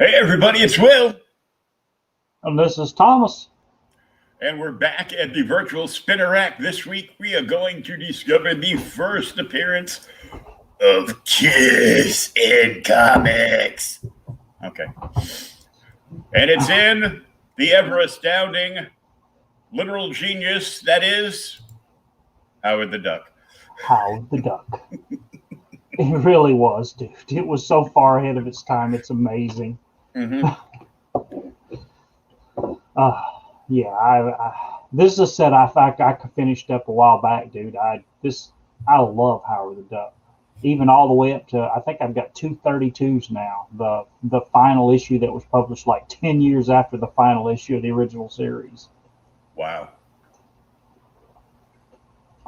Hey everybody, it's Will. And this is Thomas. And we're back at the virtual spinner rack. This week we are going to discover the first appearance of Kiss in comics. Okay. And it's in the ever astounding literal genius that is Howard the Duck. Howard the Duck. It really was, dude. It was so far ahead of its time. It's amazing. Mm-hmm. This is a set I finished up a while back, dude. I love Howard the Duck. Even all the way up to, I think I've got 232s now. The final issue that was published like 10 years after the final issue of the original series. Wow.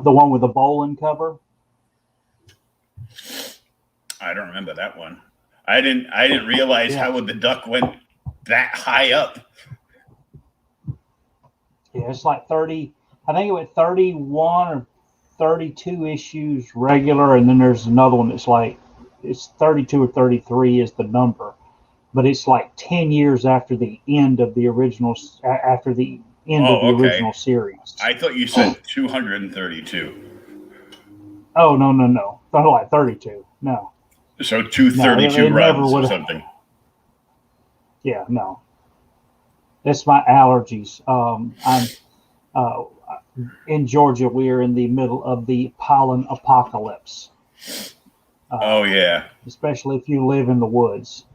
The one with the bowling cover. I don't remember that one. I didn't realize Howard the Duck went that high up. Yeah, it's like 30. I think it went 31 or 32 issues regular, and then there's another one that's like it's 32 or 33 is the number, but it's like 10 years after the end of the original original series. I thought you said 232. Oh no, not like 32. No. So 232 runs or something. Yeah, no. That's my allergies. I'm in Georgia. We are in the middle of the pollen apocalypse. Oh yeah. Especially if you live in the woods.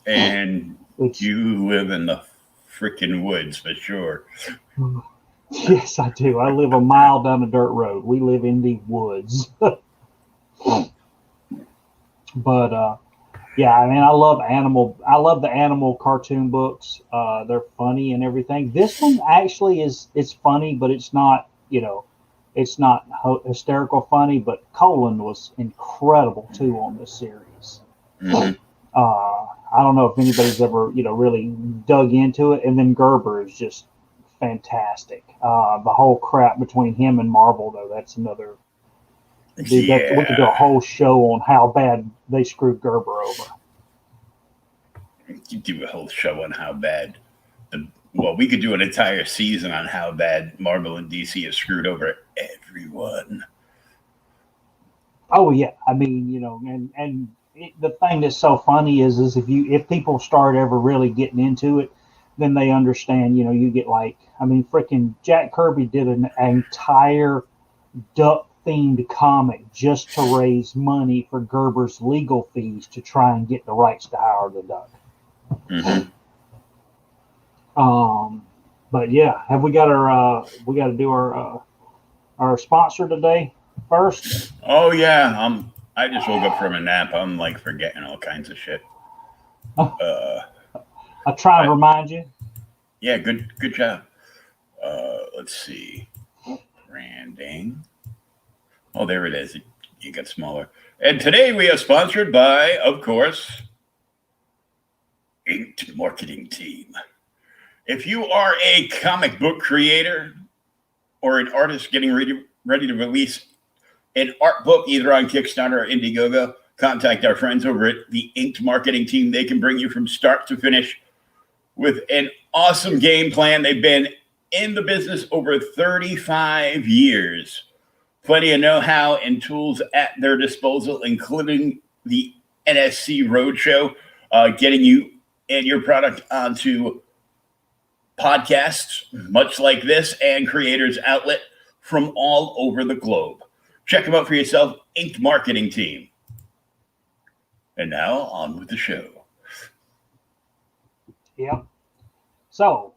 And you live in the freaking woods for sure. Yes, I do. I live a mile down a dirt road. We live in the woods. But yeah, I mean, I love the animal cartoon books. They're funny and everything. This one actually it's funny, but it's not, it's not hysterical funny. But Colin was incredible too on this series. Mm-hmm. I don't know if anybody's ever, really dug into it. And then Gerber is just fantastic. The whole crap between him and Marvel, though, that's another. Dude, we could do a whole show on how bad they screwed Gerber over. You do a whole show on how bad. We could do an entire season on how bad Marvel and DC have screwed over everyone. Oh yeah, I mean, the thing that's so funny is if people start ever really getting into it, then they understand. You get freaking Jack Kirby did an entire Duck themed comic just to raise money for Gerber's legal fees to try and get the rights to Howard the Duck. Mm-hmm. But yeah, have we got we got to do our sponsor today first? Oh yeah, I just woke up from a nap. I'm like forgetting all kinds of shit. I'll try and remind you. Yeah, good job. Let's see. Branding. Oh, there it is. It got smaller. And today we are sponsored by, of course, Inked Marketing Team. If you are a comic book creator or an artist getting ready to release an art book, either on Kickstarter or Indiegogo, contact our friends over at the Inked Marketing Team. They can bring you from start to finish with an awesome game plan. They've been in the business over 35 years. Plenty of know-how and tools at their disposal, including the NSC Roadshow, getting you and your product onto podcasts, much like this, and creators outlet from all over the globe. Check them out for yourself, Inked Marketing Team. And now, on with the show. Yep. So,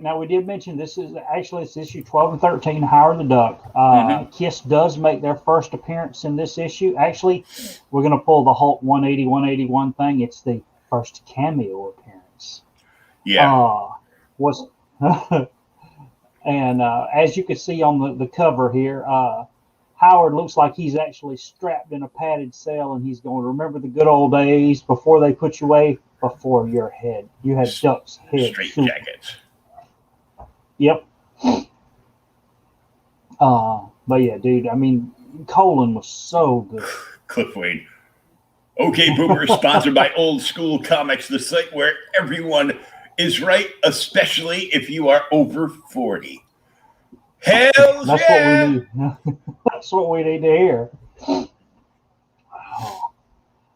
now we did mention it's issue 12 and 13, Howard the Duck. Kiss does make their first appearance in this issue. Actually, we're going to pull the Hulk 180, 181 thing. It's the first cameo appearance. Yeah. And as you can see on the cover here, Howard looks like he's actually strapped in a padded cell, and he's going, remember the good old days before they put you away? Before you had Duck's head. Straight jackets. Yep. But yeah, dude, I mean, Colin was so good. Cliff Wayne. Okay, Boomer is sponsored by Old School Comics, the site where everyone is right, especially if you are over 40. Hell That's yeah! what we need. That's what we need to hear. Oh.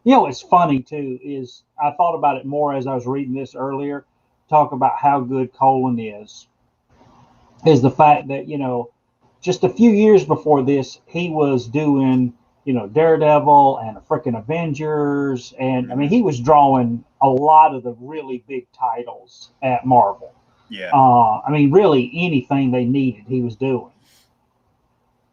What's funny too is I thought about it more as I was reading this earlier. Talk about how good Colin is the fact that just a few years before this he was doing Daredevil and a freaking Avengers, and I mean he was drawing a lot of the really big titles at Marvel. Yeah. I mean really anything they needed he was doing.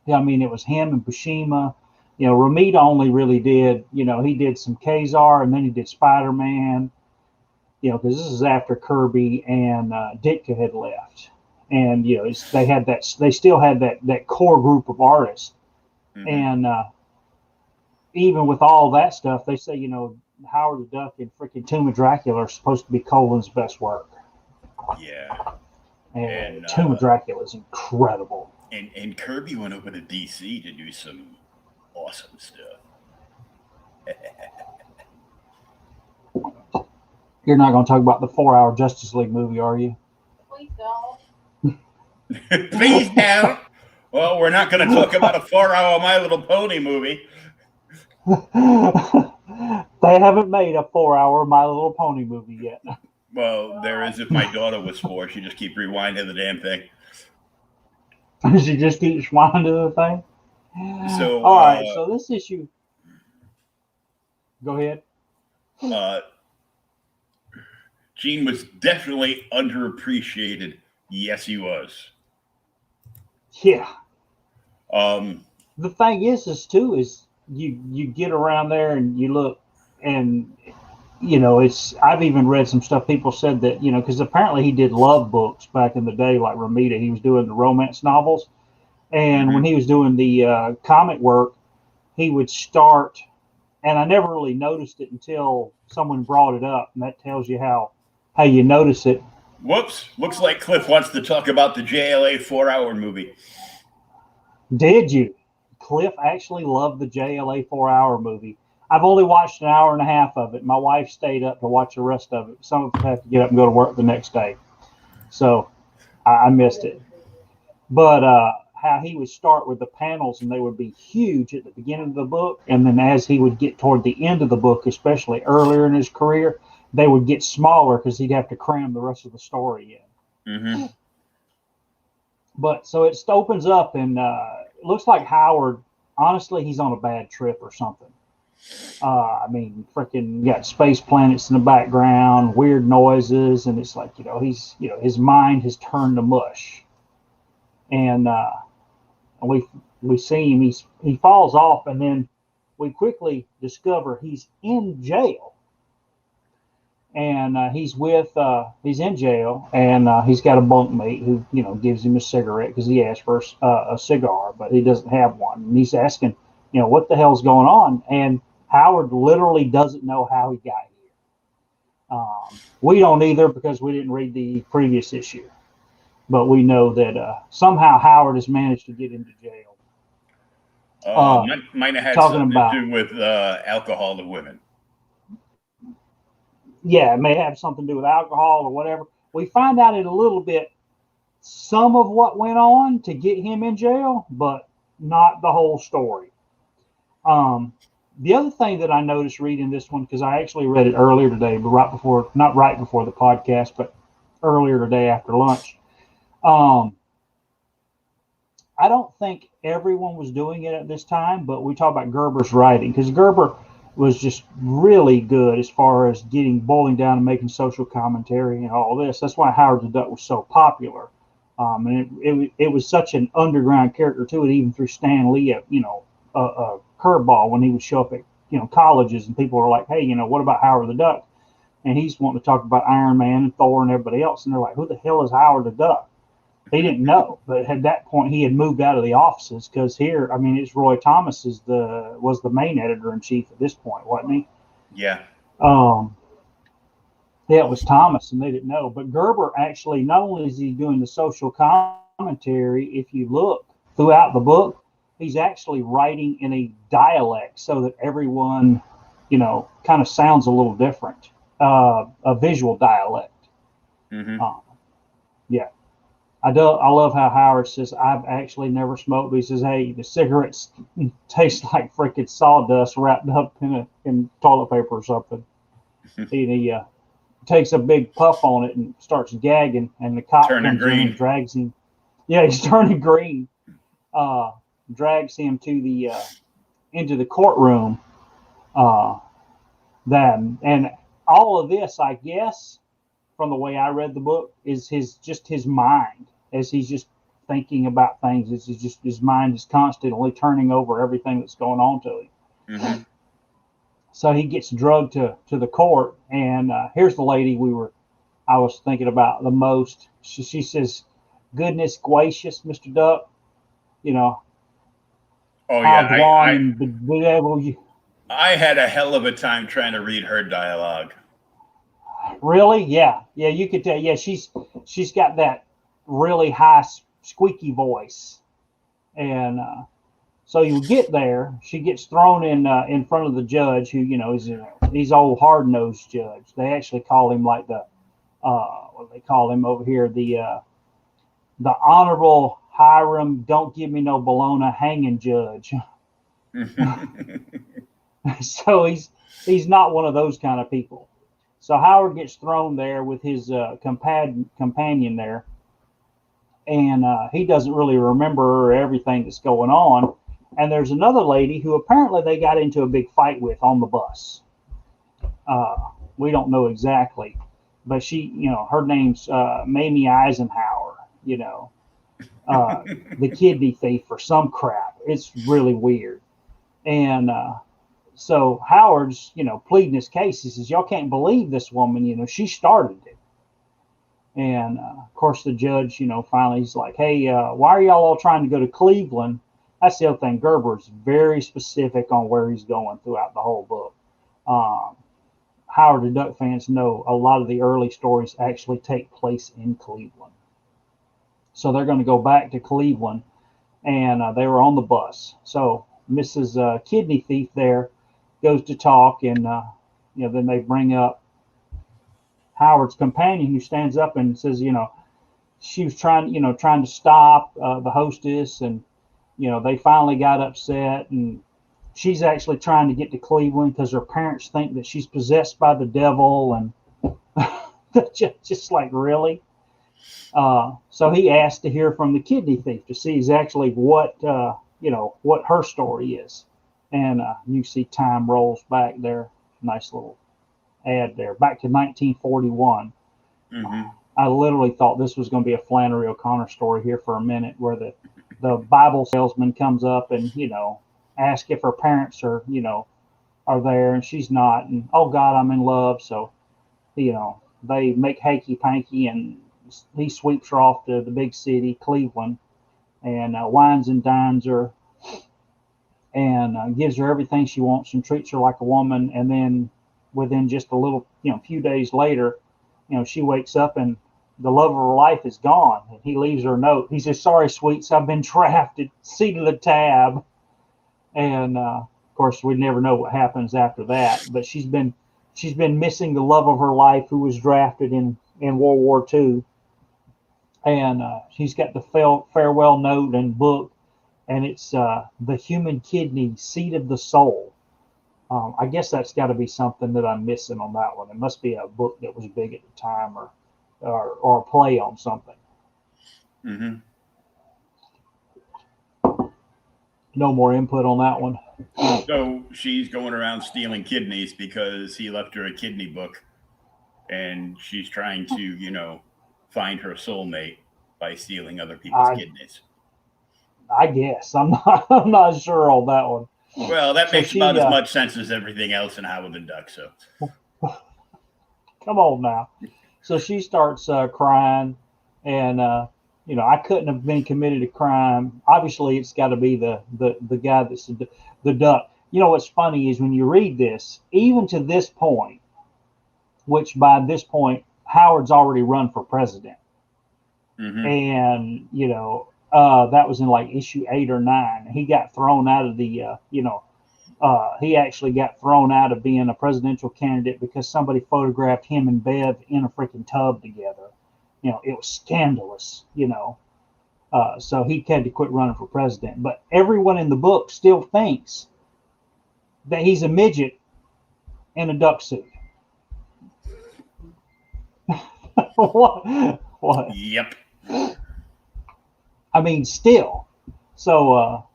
Yeah, I mean it was him and Buscema. Romita only really did, he did some Kazar and then he did Spider-Man, because this is after Kirby and Ditka had left. And, they still had that core group of artists. Mhm. And even with all that stuff, they say, Howard the Duck and freaking Tomb of Dracula are supposed to be Colin's best work. Yeah. And Tomb of Dracula is incredible. And Kirby went over to DC to do some awesome stuff. You're not going to talk about the 4-hour Justice League movie, are you? Please don't. Please don't. Well, we're not going to talk about a 4-hour My Little Pony movie. They haven't made a 4-hour My Little Pony movie yet. Well, there is if my daughter was 4. She just keep rewinding the damn thing. She just keeps winding the thing. So, all right. So this issue. Go ahead. Gene was definitely underappreciated. Yes, he was. Yeah. The thing is you get around there and you look, and I've even read some stuff. People said that because apparently he did love books back in the day, like Romita. He was doing the romance novels, and when he was doing the comic work, he would start. And I never really noticed it until someone brought it up, and that tells you how you notice it. Whoops! Looks like Cliff wants to talk about the JLA 4-hour movie. Did you? Cliff actually loved the JLA 4-hour movie. I've only watched an hour and a half of it. My wife stayed up to watch the rest of it. Some of us have to get up and go to work the next day. So I missed it. But how he would start with the panels, and they would be huge at the beginning of the book. And then as he would get toward the end of the book, especially earlier in his career, they would get smaller because he'd have to cram the rest of the story in. Mm-hmm. But so it opens up, and it looks like Howard, honestly, he's on a bad trip or something. I mean, freaking got space planets in the background, weird noises, and it's like, he's, his mind has turned to mush. And we see him, he falls off, and then we quickly discover he's in jail. And he's in jail, and he's got a bunkmate who, gives him a cigarette because he asked for a cigar, but he doesn't have one. And he's asking, what the hell's going on? And Howard literally doesn't know how he got here. We don't either because we didn't read the previous issue, but we know that somehow Howard has managed to get into jail. Might have had something to do with alcohol to women. Yeah, it may have something to do with alcohol or whatever. We find out in a little bit some of what went on to get him in jail, but not the whole story. The other thing that I noticed reading this one, because I actually read it earlier today, but not right before the podcast, but earlier today after lunch. I don't think everyone was doing it at this time, but we talk about Gerber's writing, because Gerber was just really good as far as boiling down and making social commentary and all this. That's why Howard the Duck was so popular. And it was such an underground character to it, even through Stan Lee, a curveball when he would show up at, colleges, and people were like, hey, what about Howard the Duck? And he's wanting to talk about Iron Man and Thor and everybody else. And they're like, who the hell is Howard the Duck? He didn't know, but at that point he had moved out of the offices, because here, it's Roy Thomas was the main editor-in-chief at this point, wasn't he? Yeah. Yeah, it was Thomas, and they didn't know. But Gerber actually, not only is he doing the social commentary, if you look throughout the book, he's actually writing in a dialect so that everyone kind of sounds a little different. A visual dialect. Mm-hmm. Yeah. I love how Howard says, I've actually never smoked, but he says, hey, the cigarettes taste like freaking sawdust wrapped up in toilet paper or something. He takes a big puff on it and starts gagging, and the cop Turning comes in green. and drags him. Yeah, he's turning green. Drags him to the into the courtroom. And all of this, I guess, from the way I read the book, is his mind as he's just thinking about things. It's just his mind is constantly turning over everything that's going on to him. Mm-hmm. So he gets drugged to the court, and here's the lady I was thinking about the most. She says, "Goodness gracious, Mr. Duck, Oh how yeah, Dwan and be able you." I had a hell of a time trying to read her dialogue. Really? Yeah. You could tell. Yeah, she's got that really high squeaky voice, and so you get there. She gets thrown in front of the judge, who is he's old hard nosed judge. They actually call him like the what do they call him over here, the Honorable Hiram Don't Give Me No Bologna hanging judge. So he's not one of those kind of people. So Howard gets thrown there with his companion there, and he doesn't really remember everything that's going on. And there's another lady who apparently they got into a big fight with on the bus. We don't know exactly, but her name's Mamie Eisenhower. The kidney thief or some crap. It's really weird. And so Howard's, pleading his case. He says, y'all can't believe this woman, she started it. And of course, the judge, finally he's like, hey, why are y'all all trying to go to Cleveland? That's the other thing. Gerber's very specific on where he's going throughout the whole book. Howard the Duck fans know a lot of the early stories actually take place in Cleveland. So they're going to go back to Cleveland, and they were on the bus. So Mrs. Kidney Thief there goes to talk, and then they bring up Howard's companion, who stands up and says, she was trying to stop the hostess, and they finally got upset, and she's actually trying to get to Cleveland because her parents think that she's possessed by the devil, and just like, really. So he asked to hear from the kidney thief to see exactly what her story is. And you see time rolls back there. Nice little ad there. Back to 1941. Mm-hmm. I literally thought this was going to be a Flannery O'Connor story here for a minute, where the Bible salesman comes up and, asks if her parents are there, and she's not. And, oh, God, I'm in love. So, they make hanky-panky, and he sweeps her off to the big city, Cleveland, and wines and dines her, and gives her everything she wants and treats her like a woman. And then within just a little, few days later, she wakes up and the love of her life is gone. And he leaves her a note. He says, sorry, sweets, I've been drafted. See to the tab. And of course, we never know what happens after that. But she's been missing the love of her life, who was drafted in World War II. And she's got the farewell note and book, and it's The Human Kidney, Seed of the Soul. I guess that's got to be something that I'm missing on that one. It must be a book that was big at the time, or a play on something. Mm-hmm. No more input on that one. So she's going around stealing kidneys because he left her a kidney book, and she's trying to, find her soulmate by stealing other people's kidneys. I guess I'm not sure on that one. Well, that makes about as much sense as everything else in Howard the Duck. So, come on now. So she starts crying, and I couldn't have been committed a crime. Obviously, it's got to be the guy that's the duck. What's funny is when you read this, even to this point, which by this point Howard's already run for president, mm-hmm. and that was in like issue 8 or 9. He got thrown out of the he actually got thrown out of being a presidential candidate because somebody photographed him and Bev in a freaking tub together. It was scandalous, so he had to quit running for president. But everyone in the book still thinks that he's a midget in a duck suit. What? Yep. I mean, still. So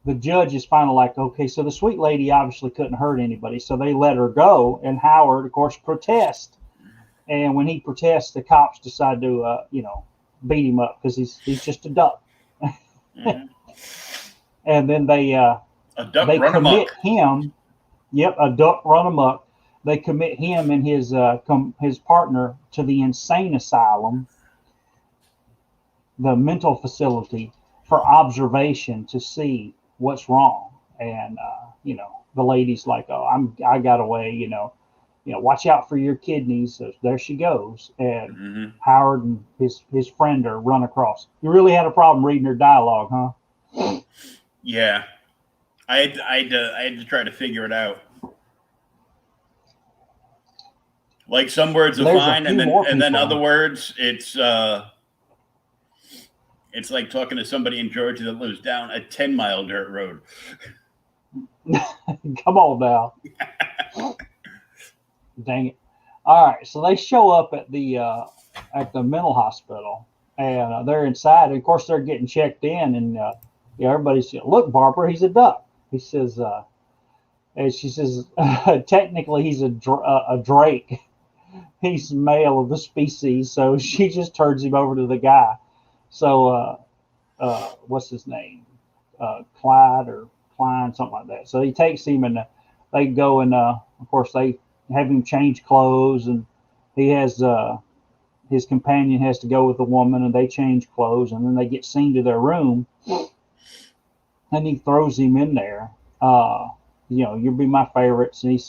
the judge is finally like, okay, so the sweet lady obviously couldn't hurt anybody, so they let her go. And Howard, of course, protests. And when he protests, the cops decide to, beat him up because he's just a duck. Mm-hmm. And then they run commit amok. him. Yep, a duck run amok. They commit him and his partner to the insane asylum, the mental facility, for observation to see what's wrong. And the lady's like, oh, I got away. Watch out for your kidneys. So there she goes. And Mm-hmm. Howard and his friend are run across. You really had a problem reading her dialogue, huh? Yeah, I had to try to figure it out. Like some words are fine, and then other words, it's like talking to somebody in Georgia that lives down a 10-mile dirt road. Come on now. Dang it. All right, so they show up at the mental hospital, and they're inside. And of course, they're getting checked in, and everybody's, look, Barbara, he's a duck. He says, and she says, technically, he's a drake. He's male of the species, so she just turns him over to the guy. So, what's his name? Clyde or Klein, something like that. So he takes him, and they go, and of course, they have him change clothes, and he has his companion has to go with the woman, and they change clothes, and then they get seen to their room, and he throws him in there. You'll be my favorites. And he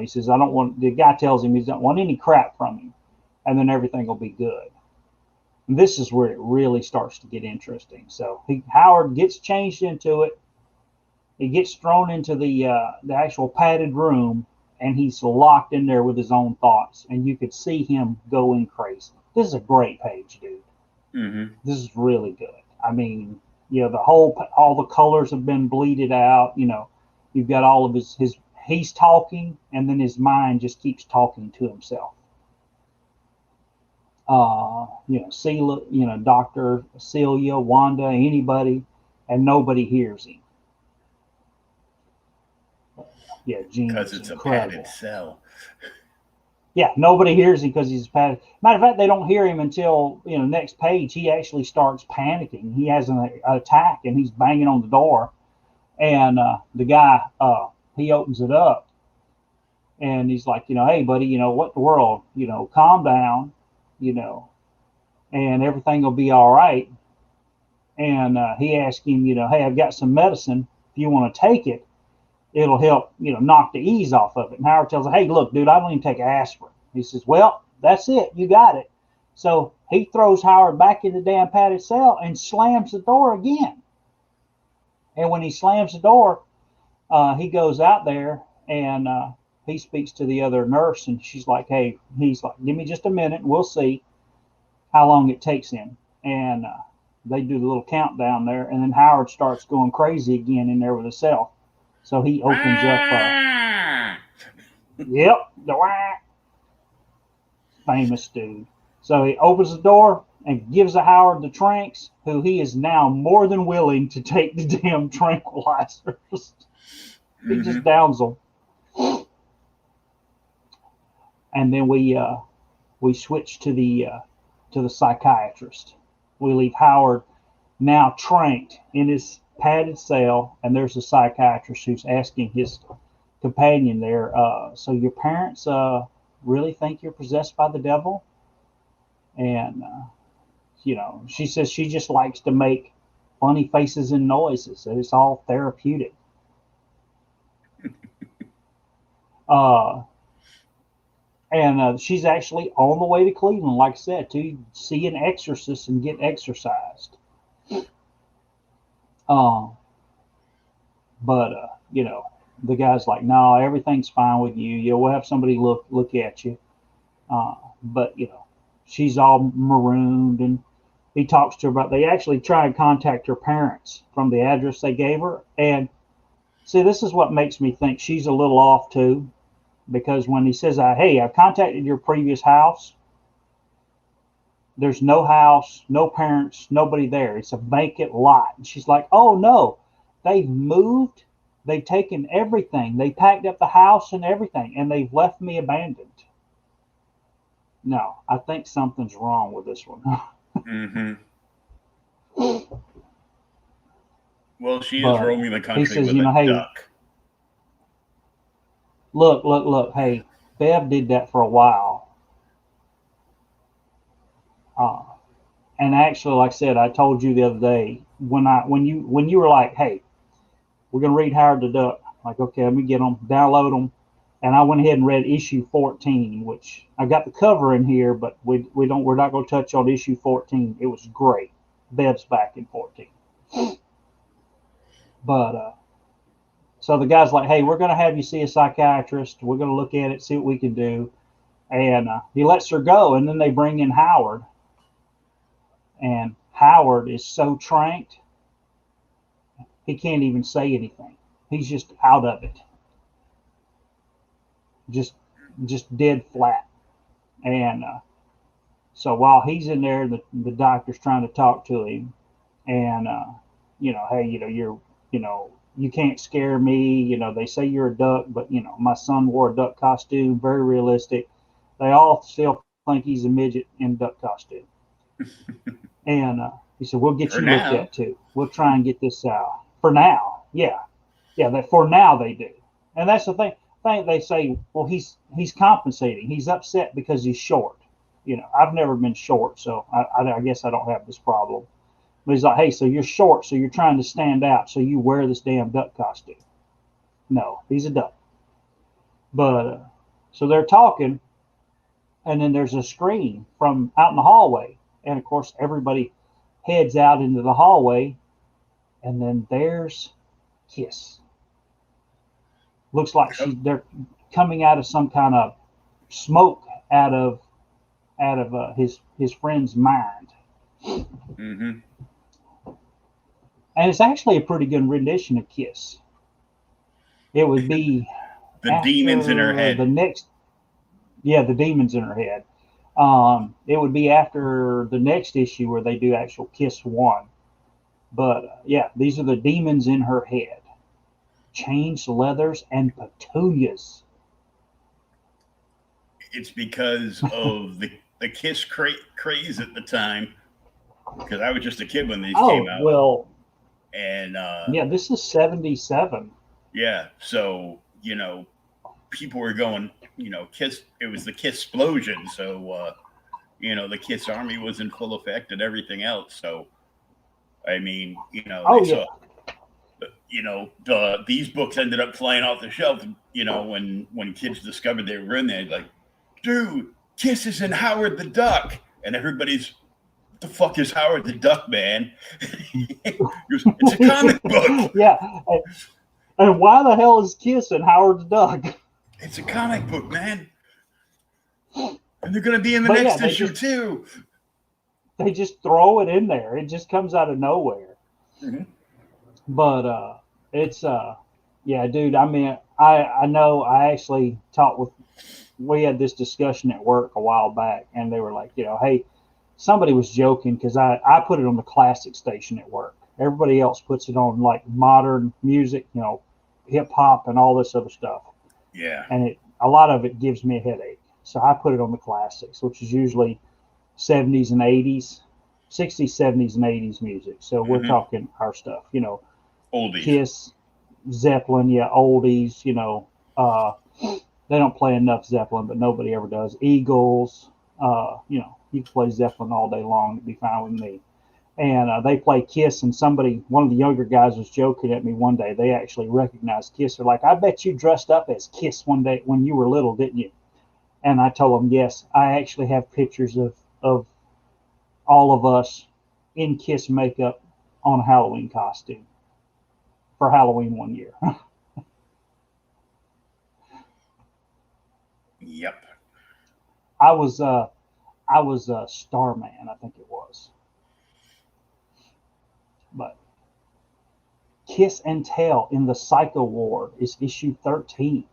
says, I don't want, the guy tells him he doesn't want any crap from him, and then everything will be good. And this is where it really starts to get interesting. So Howard gets changed into it. He gets thrown into the actual padded room, and he's locked in there with his own thoughts. And you could see him going crazy. This is a great page, dude. Mm-hmm. This is really good. I mean, all the colors have been bleeded out. You've got all of he's talking, and then his mind just keeps talking to himself. Celia, Dr. Celia, Wanda, anybody, and nobody hears him. Yeah, Gene. Because it's incredible. A padded cell. Yeah, nobody hears him because he's padded. Matter of fact, they don't hear him until next page. He actually starts panicking. He has an attack, and he's banging on the door. And the guy, he opens it up, and he's like, hey, buddy, what the world, calm down, and everything will be all right. And he asked him, hey, I've got some medicine. If you want to take it, it'll help, knock the ease off of it. And Howard tells him, hey, look, dude, I don't even take aspirin. He says, well, that's it. You got it. So he throws Howard back in the damn padded cell and slams the door again. And when he slams the door, he goes out there, and he speaks to the other nurse, and she's like, hey, he's like, give me just a minute, and we'll see how long it takes him. And they do the little countdown there, and then Howard starts going crazy again in there with the cell. So he opens up. Yep, the famous dude. So he opens the door and gives Howard the tranks, who he is now more than willing to take the damn tranquilizers. He just downs them. And then we switch to the psychiatrist. We leave Howard now tranked in his padded cell, and there's a psychiatrist who's asking his companion there, so your parents really think you're possessed by the devil? And she says she just likes to make funny faces and noises, and it's all therapeutic. And she's actually on the way to Cleveland, like I said, to see an exorcist and get exorcised. But the guy's like, no, everything's fine with you. Yeah, we'll have somebody look at you. But she's all marooned, and he talks to her about. They actually try and contact her parents from the address they gave her, and see, this is what makes me think she's a little off too, because when he says, "Hey, I've contacted your previous house," there's no house, no parents, nobody there. It's a vacant lot, and she's like, "Oh no, they've moved." They've taken everything. They packed up the house and everything, and they've left me abandoned. No, I think something's wrong with this one. Mm-hmm. Well, she is But roaming the he country says, with a hey, duck. look. Hey, Bev did that for a while. And actually, like I said, I told you the other day when you were like, hey, we're gonna read Howard the Duck. Like, okay, let me get them, download them, and I went ahead and read issue 14, which I got the cover in here, but we're not gonna touch on issue 14. It was great. Bev's back in 14, but so the guy's like, hey, we're gonna have you see a psychiatrist. We're gonna look at it, see what we can do, and he lets her go, and then they bring in Howard, and Howard is so tranked he can't even say anything. He's just out of it. Just dead flat. And so while he's in there, the doctor's trying to talk to him, and hey, you can't scare me. They say you're a duck, but my son wore a duck costume, very realistic. They all still think he's a midget in duck costume. And he said, we'll get you looked at too. We'll try and get this out. For now, yeah. That for now they do. And that's the thing. They say, well, he's compensating. He's upset because he's short. I've never been short, so I guess I don't have this problem. But he's like, hey, so you're short, so you're trying to stand out, so you wear this damn duck costume. No, he's a duck. But so they're talking, and then there's a screen from out in the hallway, and of course everybody heads out into the hallway, and then there's Kiss. Looks like they're coming out of some kind of smoke out of his friend's mind. Mm-hmm. And it's actually a pretty good rendition of Kiss. It would be the demons in her head. The demons in her head. It would be after the next issue where they do actual Kiss 1. But these are the demons in her head. Changed leathers and petunias. It's because of the Kiss craze at the time. Because I was just a kid when these came out. Well, and this is 77. Yeah, so people were going, Kiss. It was the Kiss explosion. So the Kiss Army was in full effect and everything else. So I mean, these books ended up flying off the shelf. When kids discovered they were in there, like, dude, Kiss is in Howard the Duck, and everybody's, what the fuck is Howard the Duck, man? It's a comic book. Yeah, and why the hell is Kiss in Howard the Duck? It's a comic book, man, and they're gonna be in the next issue too. They just throw it in there. It just comes out of nowhere. Mm-hmm. But it's dude. I mean, I know. I actually we had this discussion at work a while back, and they were like, hey, somebody was joking because I put it on the classic station at work. Everybody else puts it on like modern music, hip hop and all this other stuff. Yeah. And a lot of it gives me a headache. So I put it on the classics, which is usually 70s and 80s, 60s, 70s, and 80s music. So we're talking our stuff, oldies. Kiss, Zeppelin, oldies, they don't play enough Zeppelin, but nobody ever does. Eagles, you can play Zeppelin all day long. It'd be fine with me. And they play Kiss, and one of the younger guys was joking at me one day. They actually recognized Kiss. They're like, I bet you dressed up as Kiss one day when you were little, didn't you? And I told them, yes, I actually have pictures of all of us in Kiss makeup on a Halloween costume for Halloween one year. Yep. I was Starman, I think it was. But Kiss and Tell in the Psycho Ward is issue 13,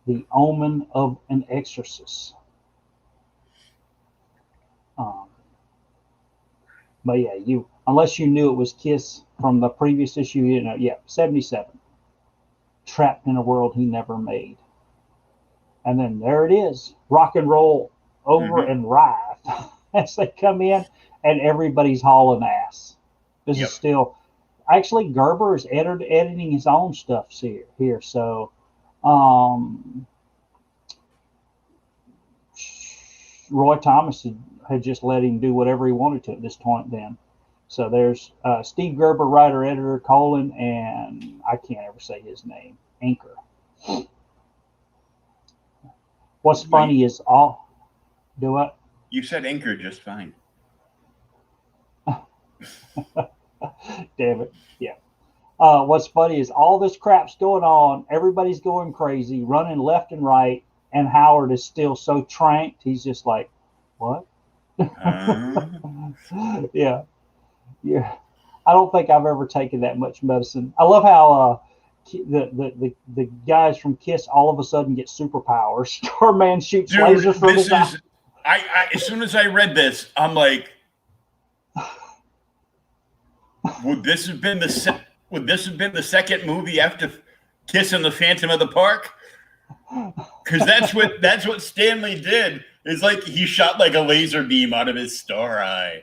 The Omen of an Exorcist. But yeah, unless you knew it was Kiss from the previous issue, 77. Trapped in a world he never made. And then there it is, Rock and Roll Over and Writhed as they come in, and everybody's hauling ass. This is still, actually, Gerber is editing his own stuff here. So, Roy Thomas had just let him do whatever he wanted to at this point then. So there's Steve Gerber, writer, editor, Colin, and I can't ever say his name, Anchor. What's funny is all... Do what? You said Anchor just fine. Damn it. Yeah. What's funny is all this crap's going on. Everybody's going crazy, running left and right. And Howard is still so tranked. He's just like, what? Yeah. I don't think I've ever taken that much medicine. I love how the guys from Kiss all of a sudden get superpowers. Starman shoots lasers from his eye. I as soon as I read this, I'm like, would this have been the second movie after Kiss and the Phantom of the Park? Because that's what Stanley did. It's like he shot like a laser beam out of his star eye.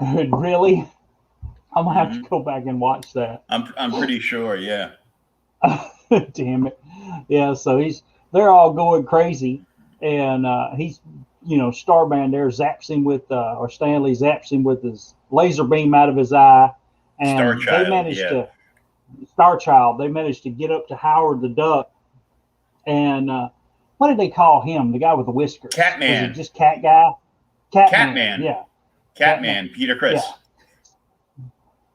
Really? I'm gonna have to go back and watch that. I'm pretty sure, yeah. Damn it. Yeah, so they're all going crazy, and he's Starman there zaps him with or Stanley zaps him with his laser beam out of his eye, and they managed to Starchild. They managed to get up to Howard the Duck, and what did they call him? The guy with the whiskers? Catman. Was it just Cat Guy? Catman. Yeah. Catman. Peter Criss. Yeah.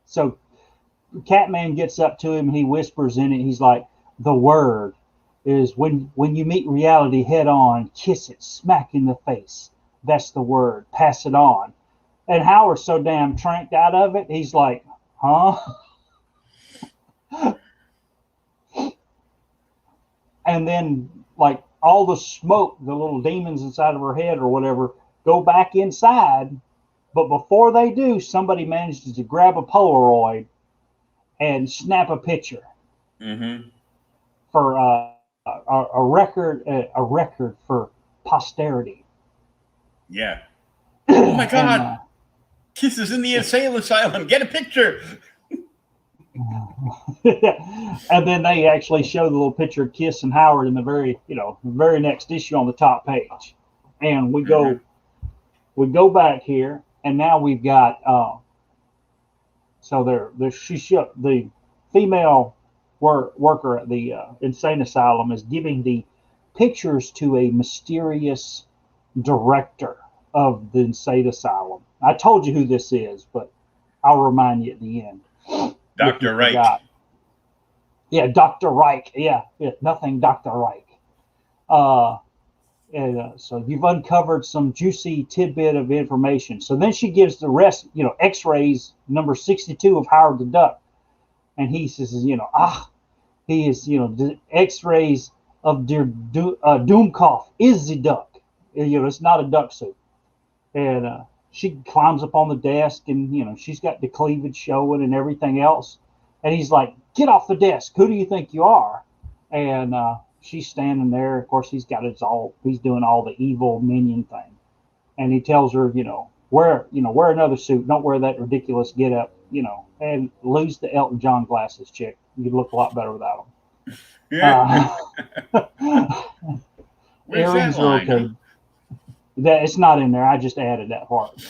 So Catman gets up to him and he whispers in it. He's like, the word is when you meet reality head on, kiss it, smack in the face. That's the word. Pass it on. And Howard's so damn tranked out of it, he's like, huh? And then, like, all the smoke, the little demons inside of her head or whatever, go back inside. But before they do, somebody manages to grab a Polaroid and snap a picture for a record for posterity. Yeah. Oh my God! Kiss is in the insane asylum. Get a picture. And then they actually show the little picture of Kiss and Howard in the very next issue on the top page. And we go back here, and now we've got the female worker at the insane asylum is giving the pictures to a mysterious director of the insane asylum. I told you who this is, but I'll remind you at the end. Dr. Reich. Yeah, Dr. Reich. Yeah, nothing Dr. Reich. So you've uncovered some juicy tidbit of information. So then she gives the rest, X-rays number 62 of Howard the Duck. And he says, he is, the X-rays of der Doomkopf is the duck. It's not a duck suit. And she climbs up on the desk and, she's got the cleavage showing and everything else. And he's like, get off the desk. Who do you think you are? And she's standing there. Of course, he's doing all the evil minion thing. And he tells her, wear another suit. Don't wear that ridiculous get up, and lose the Elton John glasses, chick. You'd look a lot better without them. Yeah. Earrings are okay. It's not in there. I just added that part.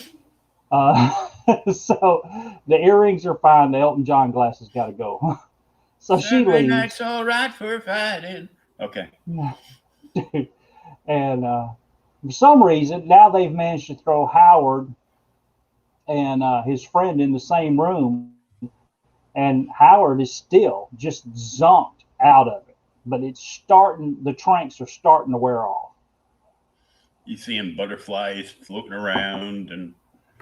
So the earrings are fine. The Elton John glasses got to go. So she leaves. Night's all right for fighting. Okay. And for some reason, now they've managed to throw Howard and his friend in the same room. And Howard is still just zonked out of it. but it's starting. The tranks are starting to wear off. You seeing butterflies floating around, and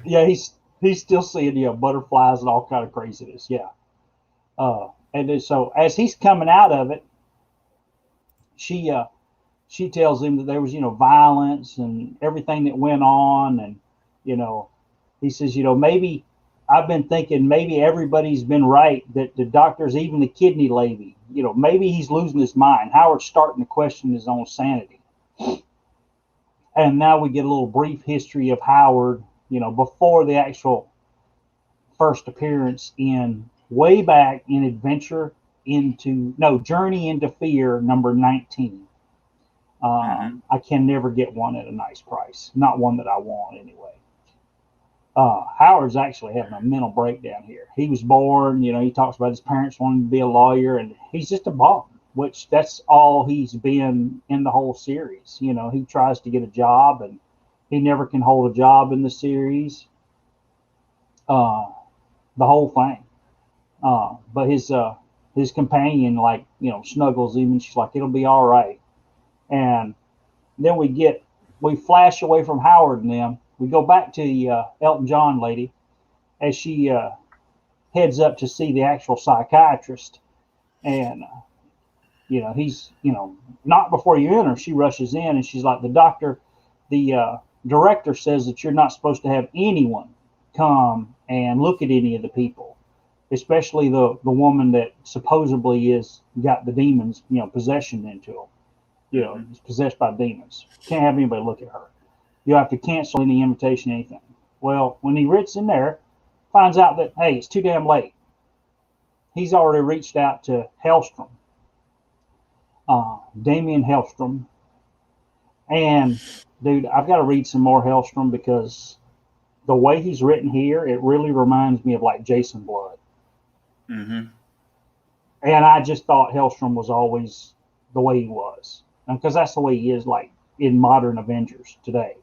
Yeah, he's still seeing butterflies and all kind of craziness. Yeah, and then, so as he's coming out of it, she tells him that there was violence and everything that went on, and he says maybe I've been thinking maybe everybody's been right, that the doctors, even the kidney lady, maybe he's losing his mind. Howard's starting to question his own sanity. And now we get a little brief history of Howard, before the actual first appearance in way back in Journey into Fear number 19. I can never get one at a nice price. Not one that I want anyway. Howard's actually having a mental breakdown here. He was born, he talks about his parents wanting to be a lawyer, and he's just a bum, which that's all he's been in the whole series. He tries to get a job, and he never can hold a job in the series. The whole thing. But his companion, snuggles him, and she's like, it'll be all right. And then we flash away from Howard and them. We go back to the Elton John lady as she heads up to see the actual psychiatrist. And, he's, not before you enter. She rushes in and she's like, the director says that you're not supposed to have anyone come and look at any of the people, especially the woman that supposedly is got the demons, possession into them. Is possessed by demons. Can't have anybody look at her. You have to cancel any invitation, anything. Well, when he gets in there, finds out that, hey, it's too damn late. He's already reached out to Hellstrom, Damien Hellstrom. And, dude, I've got to read some more Hellstrom because the way he's written here, it really reminds me of, Jason Blood. Mm-hmm. And I just thought Hellstrom was always the way he was. Because that's the way he is, in modern Avengers today.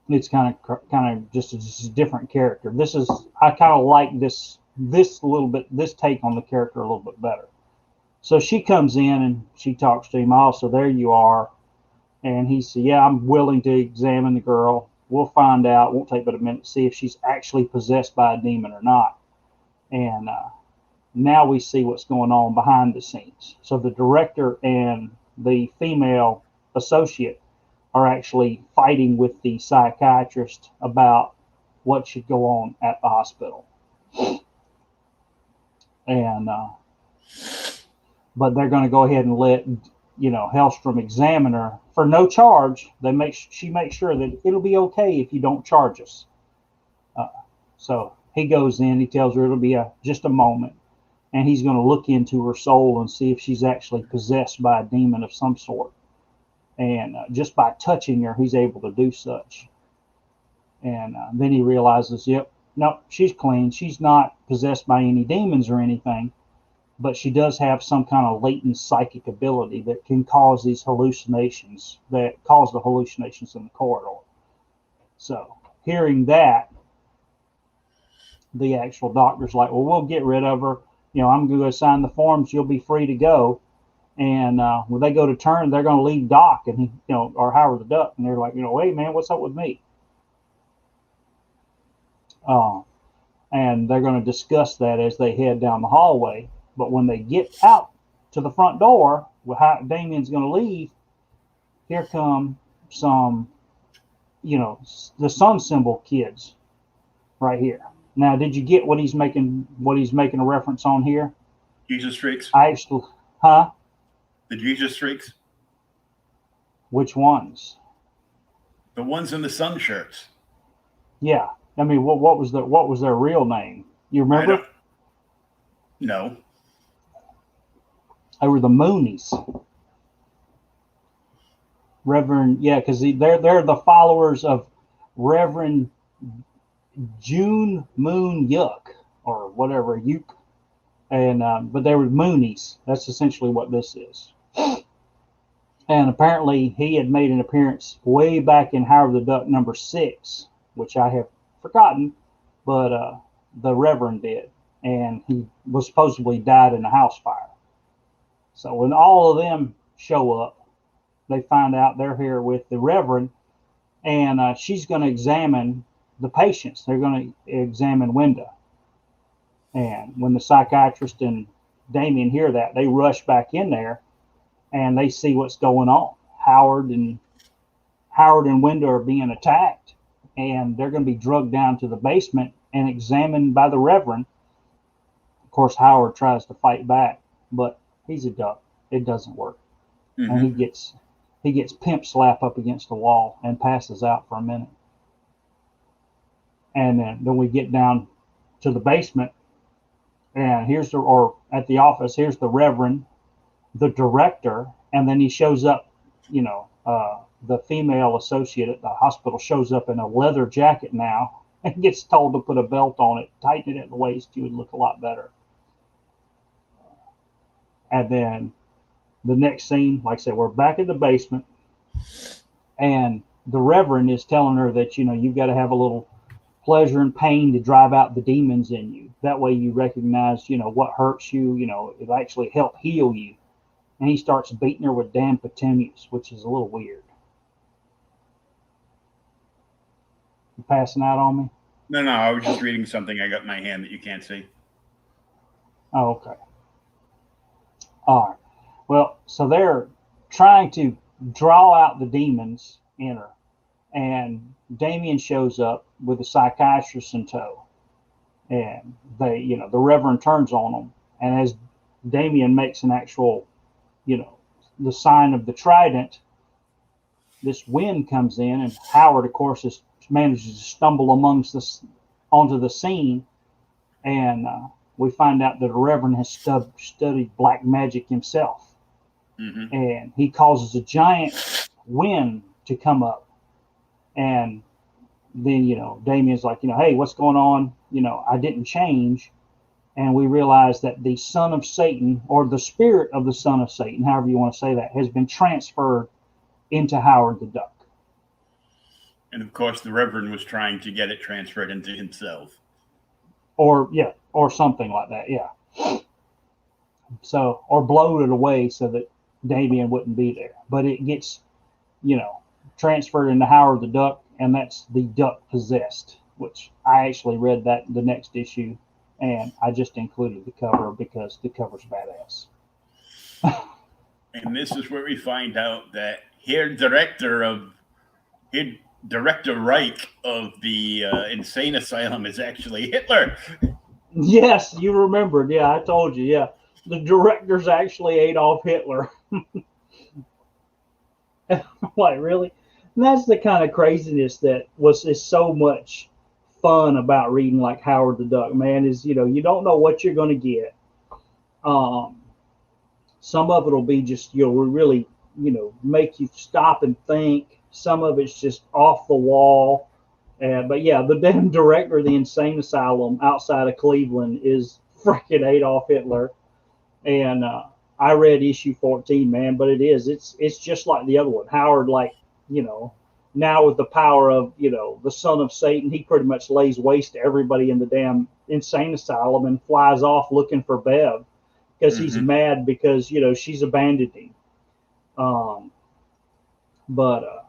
It's kind of just a different character. I kind of like this take on the character a little bit better. So she comes in and she talks to him. So there you are. And he said, yeah, I'm willing to examine the girl. We'll find out. It won't take but a minute to see if she's actually possessed by a demon or not. And now we see what's going on behind the scenes. So the director and the female associate are actually fighting with the psychiatrist about what should go on at the hospital. And but they're going to go ahead and let Hellstrom examine her for no charge. She makes sure that it'll be okay if you don't charge us. So he goes in. He tells her it'll be just a moment, and he's going to look into her soul and see if she's actually possessed by a demon of some sort. And just by touching her, he's able to do such. And then he realizes, no, she's clean. She's not possessed by any demons or anything, but she does have some kind of latent psychic ability that can cause these hallucinations, that cause the hallucinations in the corridor. So hearing that, the actual doctor's like, well, we'll get rid of her. I'm going to sign the forms. You'll be free to go. And when they go to turn, they're going to leave Doc and or Howard the Duck, and they're like, hey man, what's up with me? And they're going to discuss that as they head down the hallway. But when they get out to the front door, where Damien's going to leave, here come some, the sun symbol kids, right here. Now, did you get what he's making a reference on here? Jesus Freaks. Huh? The Jesus Freaks. Which ones? The ones in the sun shirts. Yeah. I mean, what was their real name? You remember? No. They were the Moonies. Reverend, yeah, because they're the followers of Reverend June Moon Yuck or whatever Yuck, and but they were Moonies. That's essentially what this is. And apparently, he had made an appearance way back in Howard the Duck number 6, which I have forgotten, but the Reverend did, and he was supposedly died in a house fire. So when all of them show up, they find out they're here with the Reverend, and she's going to examine the patients. They're going to examine Wenda. And when the psychiatrist and Damien hear that, they rush back in there, and they see what's going on. Howard and Wenda are being attacked, and they're going to be drugged down to the basement and examined by the Reverend. Of course, Howard tries to fight back, but he's a duck. It doesn't work, and he gets pimp slap up against the wall and passes out for a minute. And then we get down to the basement, and at the office, here's the Reverend, the director, and then he shows up, the female associate at the hospital shows up in a leather jacket now and gets told to put a belt on it, tighten it at the waist, you would look a lot better. And then the next scene, like I said, we're back in the basement, and the Reverend is telling her that, you've got to have a little pleasure and pain to drive out the demons in you. That way you recognize, what hurts you, it'll actually help heal you. And he starts beating her with damn petunias, which is a little weird. You passing out on me? No, I was just reading something I got in my hand that you can't see. Oh, okay. All right. Well, so they're trying to draw out the demons in her, and Damien shows up with a psychiatrist in tow, and the Reverend turns on them, and as Damien makes an actual, the sign of the trident, this wind comes in, and Howard, of course, manages to stumble onto the scene, and we find out that the Reverend has studied black magic himself. Mm-hmm. And he causes a giant wind to come up. And then, Damien's like, hey, what's going on? I didn't change. And we realize that the son of Satan, or the spirit of the son of Satan, however you want to say that, has been transferred into Howard the Duck. And of course, the Reverend was trying to get it transferred into himself. Or something like that, yeah. So, or blowed it away so that Damien wouldn't be there. But it gets, transferred into Howard the Duck, and that's the Duck Possessed, which I actually read that the next issue, and I just included the cover because the cover's badass. And this is where we find out that Director Reich of the insane asylum is actually Hitler. Yes, you remembered. Yeah, I told you. Yeah, the director's actually Adolf Hitler. Like, really? And that's the kind of craziness that is so much fun about reading like Howard the Duck, man, is, you don't know what you're going to get. Some of it will be just, really, make you stop and think. Some of it's just off the wall. But yeah, the damn director of the insane asylum outside of Cleveland is freaking Adolf Hitler. And I read issue 14, man, but it's just like the other one. Howard, now with the power of, the son of Satan, he pretty much lays waste to everybody in the damn insane asylum and flies off looking for Bev because he's mad because, she's abandoned him. But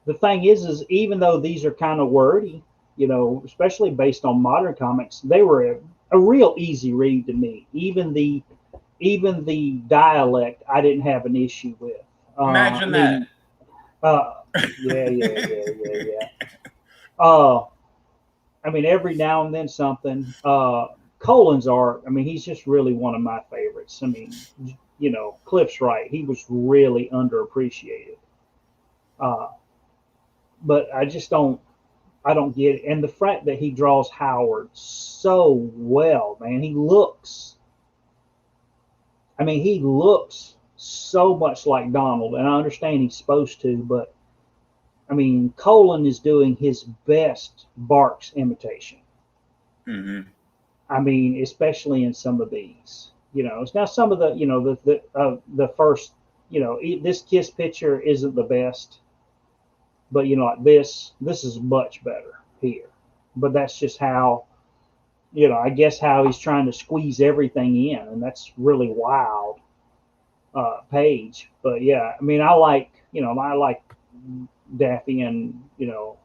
the thing is even though these are kind of wordy, especially based on modern comics, they were a real easy read to me. Even the dialect, I didn't have an issue with. Imagine that. Yeah. Every now and then something. Colin's art, he's just really one of my favorites. Cliff's right. He was really underappreciated. But I don't get it. And the fact that he draws Howard so well, man, he looks so much like Donald, and I understand he's supposed to, but Colin is doing his best Barks imitation. Mm-hmm. Especially in some of these, now some of the first, this Kiss picture isn't the best, but this is much better here. But that's just how, I guess how he's trying to squeeze everything in, and that's really wild page. But yeah, I mean, I like Daffy and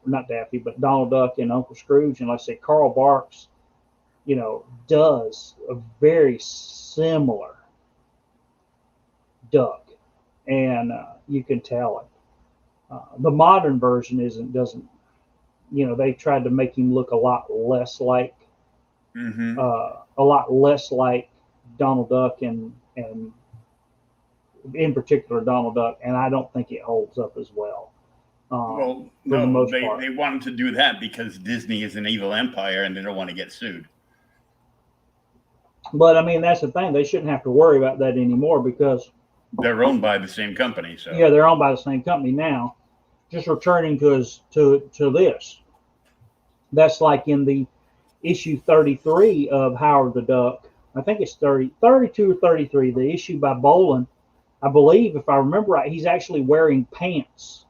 not Daffy, but Donald Duck and Uncle Scrooge, and like I said, Carl Barks, does a very similar Duck, and you can tell it. The modern version doesn't. They tried to make him look a lot less like Mm-hmm. Donald Duck and in particular Donald Duck, and I don't think it holds up as well. Well, for the no, most they, part. they wanted to do that because Disney is an evil empire and they don't want to get sued. But I mean, that's the thing; they shouldn't have to worry about that anymore because They're owned by the same company. So yeah, they're owned by the same company now. Just returning to this, that's like in the issue 33 of Howard the Duck. I think it's 32 or 33. The issue by Bolin, I believe, if I remember right, he's actually wearing pants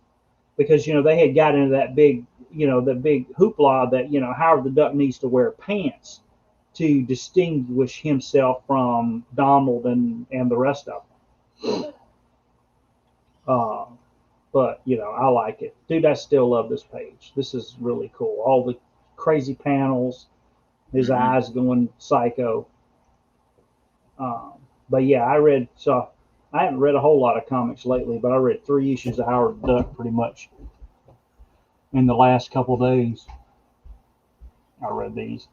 because they had got into that big the big hoopla that Howard the Duck needs to wear pants to distinguish himself from Donald and the rest of them. But I like it, dude. I still love this page. This is really cool. All the crazy panels, his eyes going psycho. But yeah, I haven't read a whole lot of comics lately, but I read 3 issues of Howard the Duck pretty much in the last couple of days. I read these.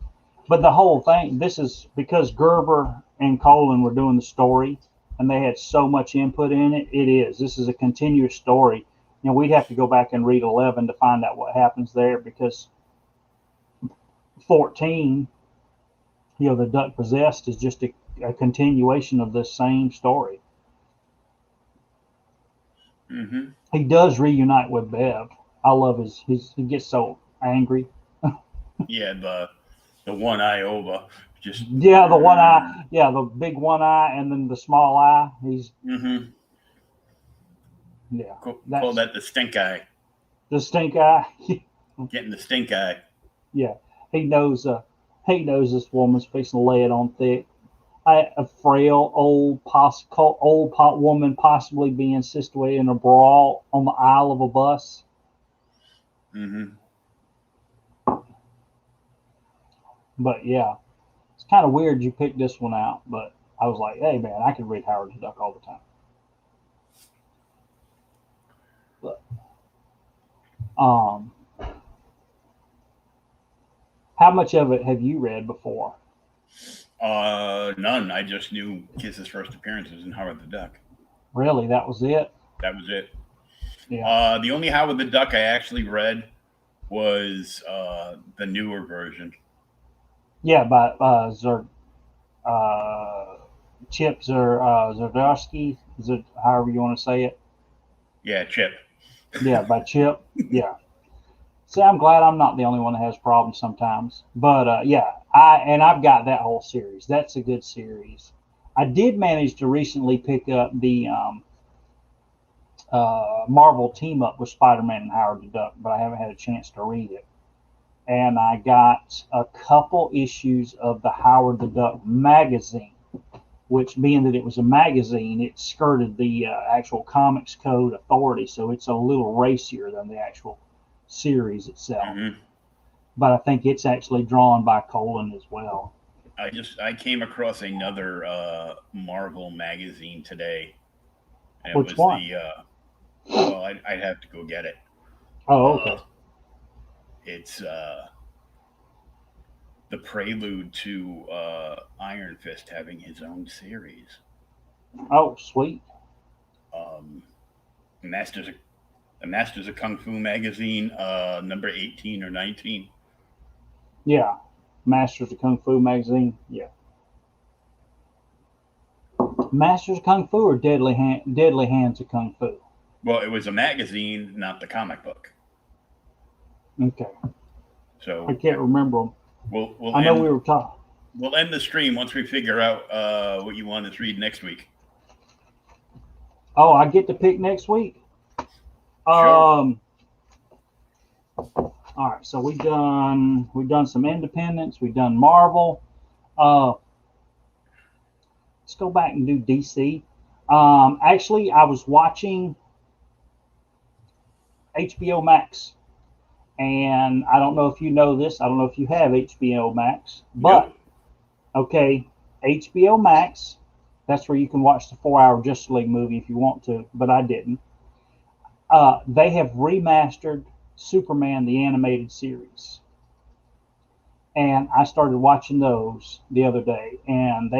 But the whole thing, this is because Gerber and Colin were doing the story and they had so much input in it. This is a continuous story. We'd have to go back and read 11 to find out what happens there because 14, the Duck Possessed is just a continuation of this same story. Mm-hmm. He does reunite with Bev. I love he gets so angry. Yeah, the one eye over. Just the one eye, the big one eye, and then the small eye. He's call that the stink eye. The stink eye. Getting the stink eye. Yeah, he knows. He knows this woman's fixing to lay it on thick. A frail old woman possibly being situated in a brawl on the aisle of a bus. Mm-hmm. But yeah, it's kind of weird you picked this one out. But I was like, hey man, I could read Howard the Duck all the time. But how much of it have you read before? None. I just knew Kiss's first appearance was in Howard the Duck. Really, that was it? That was it. Yeah. The only Howard the Duck I actually read was the newer version. Yeah, by Chip Zdarsky. Is it however you want to say it? Yeah, Chip. Yeah, by Chip. Yeah. See, I'm glad I'm not the only one that has problems sometimes. But yeah, I've got that whole series. That's a good series. I did manage to recently pick up the Marvel team up with Spider-Man and Howard the Duck, but I haven't had a chance to read it. And I got a couple issues of the Howard the Duck magazine, which being that it was a magazine, it skirted the actual Comics Code authority, so it's a little racier than the actual series itself. Mm-hmm. But I think it's actually drawn by Colin as well. I came across another Marvel magazine today. And Which one? Well, I'd have to go get it. Oh, okay. It's the prelude to Iron Fist having his own series. Oh, sweet. Masters of Kung Fu magazine, number 18 or 19. Yeah, Masters of Kung Fu magazine. Yeah. Masters of Kung Fu or Deadly Hands of Kung Fu? Well, it was a magazine, not the comic book. Okay. So I can't remember them. I know we were talking. We'll end the stream once we figure out what you want us to read next week. Oh, I get to pick next week. Sure. All right, so we've done some independents, we've done Marvel. Let's go back and do DC. Actually, I was watching HBO Max, and I don't know if you know this. I don't know if you have HBO Max, but Nope. okay, HBO Max. That's where you can watch the 4-hour Justice League movie if you want to, but I didn't. They have remastered Superman the animated series, and I started watching those the other day, and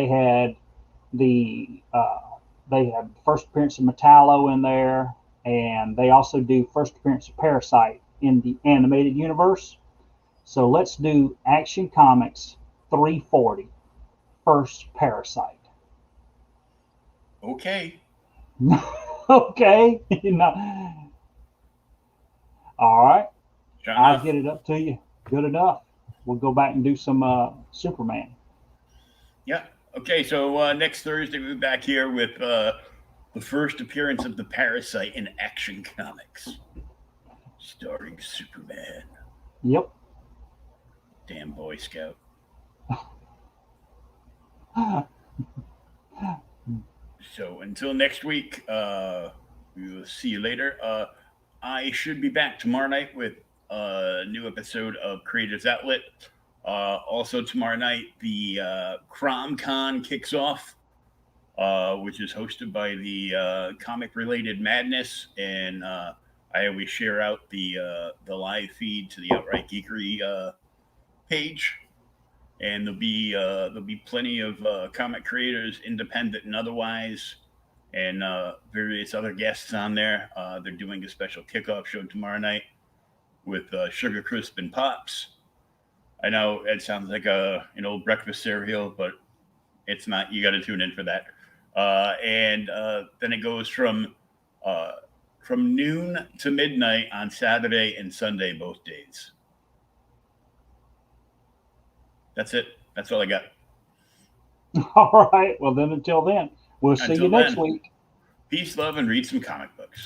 the uh, they had first appearance of Metallo in there, and they also do first appearance of Parasite in the animated universe. So let's do Action Comics 340, first Parasite. Okay. Okay, no. All right, Sure I'll enough. get it up to you. Good enough. We'll go back and do some Superman. Yeah. Okay. So next Thursday we'll be back here with the first appearance of the Parasite in Action Comics, starring Superman. Yep. Damn Boy Scout. So until next week, we will see you later. I should be back tomorrow night with a new episode of Creators Outlet. Also tomorrow night, the CromCon kicks off, which is hosted by the comic-related Madness, and I always share out the live feed to the Outright Geekery page, and there'll be plenty of comic creators, independent and otherwise, and various other guests on there. They're doing a special kickoff show tomorrow night with Sugar Crisp and Pops. I know it sounds like an old breakfast cereal, but it's not. You got to tune in for that. And then it goes uh, from noon to midnight on Saturday and Sunday, both days. That's it. That's all I got. All right. Well, then until then, we'll see you Until next then, week. peace, love, and read some comic books.